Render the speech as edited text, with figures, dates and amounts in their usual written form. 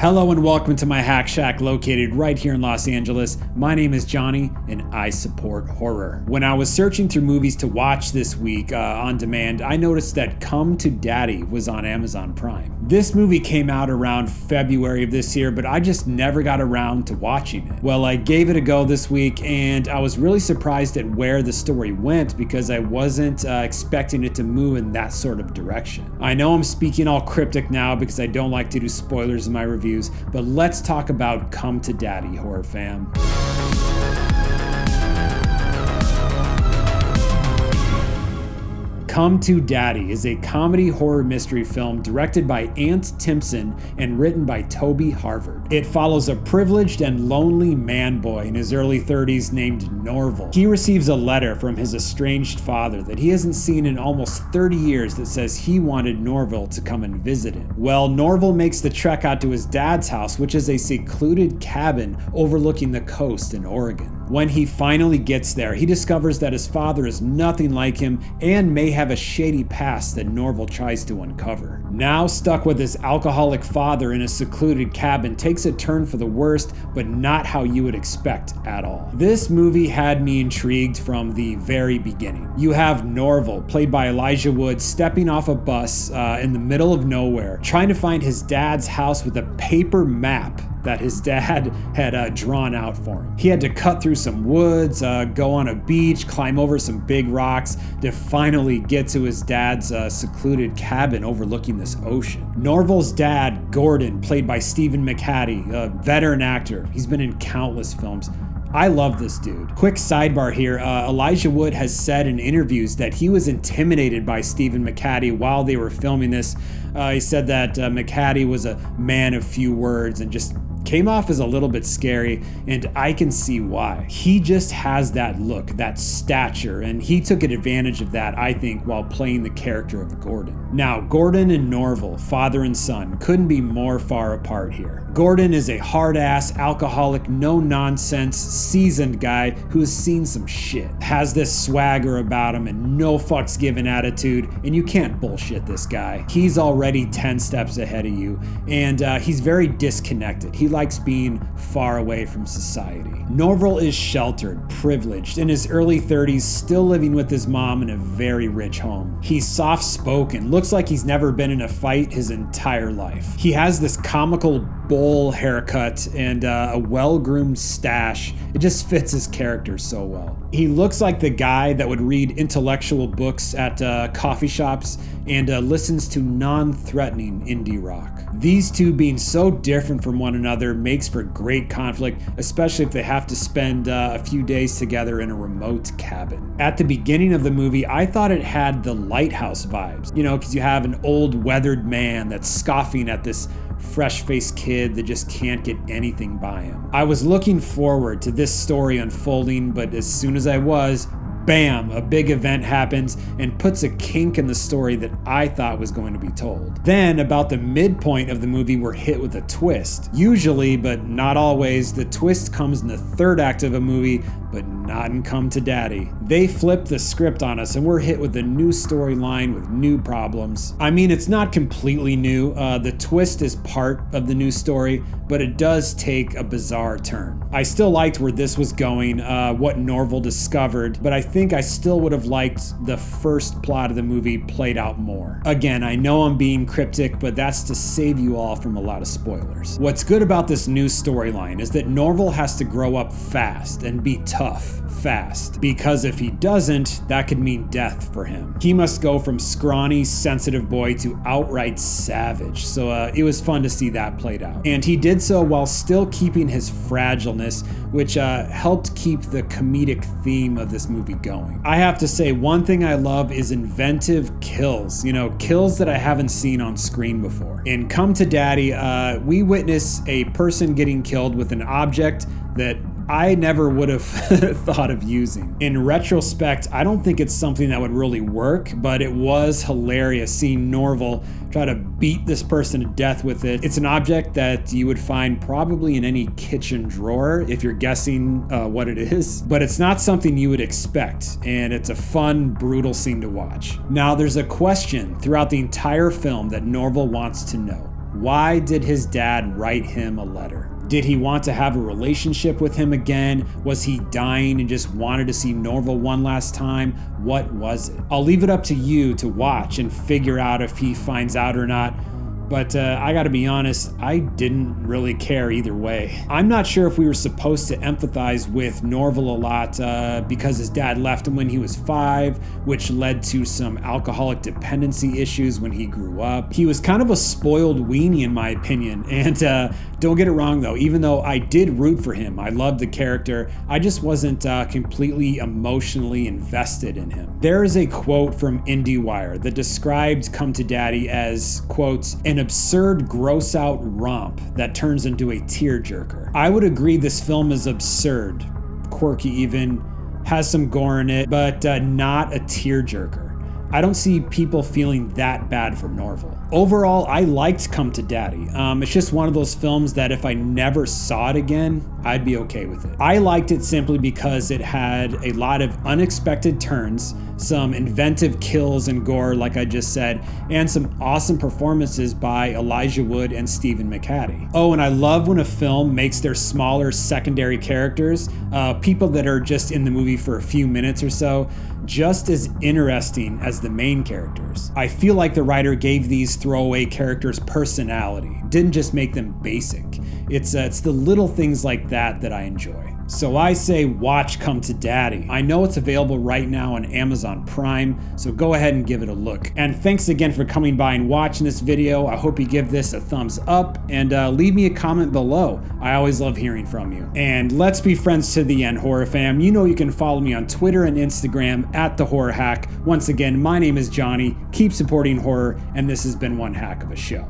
Hello and welcome to my hack shack located right here in Los Angeles. My name is Johnny and I support horror. When I was searching through movies to watch this week on demand, I noticed that Come to Daddy was on Amazon Prime. This movie came out around February of this year, but I just never got around to watching it. Well, I gave it a go this week and I was really surprised at where the story went because I wasn't expecting it to move in that sort of direction. I know I'm speaking all cryptic now because I don't like to do spoilers in my reviews, but let's talk about Come to Daddy, horror fam. Come to Daddy is a comedy horror mystery film directed by Ant Timpson and written by Toby Harvard. It follows a privileged and lonely man boy in his early 30s named Norval. He receives a letter from his estranged father that he hasn't seen in almost 30 years that says he wanted Norval to come and visit him. Well, Norval makes the trek out to his dad's house, which is a secluded cabin overlooking the coast in Oregon. When he finally gets there, he discovers that his father is nothing like him and may have a shady past that Norval tries to uncover. Now stuck with his alcoholic father in a secluded cabin takes a turn for the worst, but not how you would expect at all. This movie had me intrigued from the very beginning. You have Norval, played by Elijah Wood, stepping off a bus in the middle of nowhere, trying to find his dad's house with a paper map that his dad had drawn out for him. He had to cut through some woods, go on a beach, climb over some big rocks to finally get to his dad's secluded cabin overlooking this ocean. Norval's dad, Gordon, played by McHattie, a veteran actor. He's been in countless films. I love this dude. Quick sidebar here, Elijah Wood has said in interviews that he was intimidated by McHattie while they were filming this. He said that McHattie was a man of few words and just came off as a little bit scary, and I can see why. He just has that look, that stature, and he took advantage of that, I think, while playing the character of Gordon. Now, Gordon and Norval, father and son, couldn't be more far apart here. Gordon is a hard-ass, alcoholic, no-nonsense, seasoned guy who has seen some shit. Has this swagger about him and no fucks given attitude, and you can't bullshit this guy. He's already 10 steps ahead of you, and he's very disconnected. He likes being far away from society. Norval is sheltered, privileged, in his early 30s, still living with his mom in a very rich home. He's soft-spoken, looks like he's never been in a fight his entire life. He has this comical bowl haircut and a well-groomed stash. It just fits his character so well. He looks like the guy that would read intellectual books at coffee shops and listens to non-threatening indie rock. These two being so different from one another makes for great conflict, especially if they have to spend a few days together in a remote cabin. At the beginning of the movie, I thought it had the Lighthouse vibes, because you have an old weathered man that's scoffing at this fresh-faced kid that just can't get anything by him. I was looking forward to this story unfolding, but as soon as I was, bam, a big event happens and puts a kink in the story that I thought was going to be told. Then, about the midpoint of the movie, we're hit with a twist. Usually, but not always, the twist comes in the third act of a movie, but not in Come to Daddy. They flip the script on us and we're hit with a new storyline with new problems. I mean, it's not completely new. The twist is part of the new story, but it does take a bizarre turn. I still liked where this was going, what Norval discovered, but I think I still would have liked the first plot of the movie played out more. Again, I know I'm being cryptic, but that's to save you all from a lot of spoilers. What's good about this new storyline is that Norval has to grow up fast and be tough fast, because if he doesn't, that could mean death for him. He must go from scrawny, sensitive boy to outright savage, so it was fun to see that played out. And he did so while still keeping his fragileness, which helped keep the comedic theme of this movie going. I have to say, one thing I love is inventive kills, kills that I haven't seen on screen before. In Come to Daddy, we witness a person getting killed with an object that I never would have thought of using. In retrospect, I don't think it's something that would really work, but it was hilarious seeing Norval try to beat this person to death with it. It's an object that you would find probably in any kitchen drawer if you're guessing what it is, but it's not something you would expect, and it's a fun, brutal scene to watch. Now, there's a question throughout the entire film that Norval wants to know. Why did his dad write him a letter? Did he want to have a relationship with him again? Was he dying and just wanted to see Norval one last time? What was it? I'll leave it up to you to watch and figure out if he finds out or not. But I gotta be honest, I didn't really care either way. I'm not sure if we were supposed to empathize with Norval a lot because his dad left him when he was 5, which led to some alcoholic dependency issues when he grew up. He was kind of a spoiled weenie in my opinion, and don't get it wrong though, even though I did root for him, I loved the character, I just wasn't completely emotionally invested in him. There is a quote from IndieWire that described Come to Daddy as, quote, an absurd gross out romp that turns into a tearjerker. I would agree this film is absurd, quirky even, has some gore in it, but not a tearjerker. I don't see people feeling that bad for Norval. Overall, I liked Come to Daddy. It's just one of those films that if I never saw it again, I'd be okay with it. I liked it simply because it had a lot of unexpected turns, some inventive kills and gore, like I just said, and some awesome performances by Elijah Wood and Stephen McHattie. Oh, and I love when a film makes their smaller secondary characters, people that are just in the movie for a few minutes or so, just as interesting as the main characters. I feel like the writer gave these throwaway characters personality, didn't just make them basic. It's the little things like that I enjoy. So I say watch Come to Daddy. I know it's available right now on Amazon Prime, so go ahead and give it a look. And thanks again for coming by and watching this video. I hope you give this a thumbs up and leave me a comment below. I always love hearing from you. And let's be friends to the end, horror fam. You know you can follow me on Twitter and Instagram at The Horror Hack. Once again, my name is Johnny. Keep supporting horror, and this has been one hack of a show.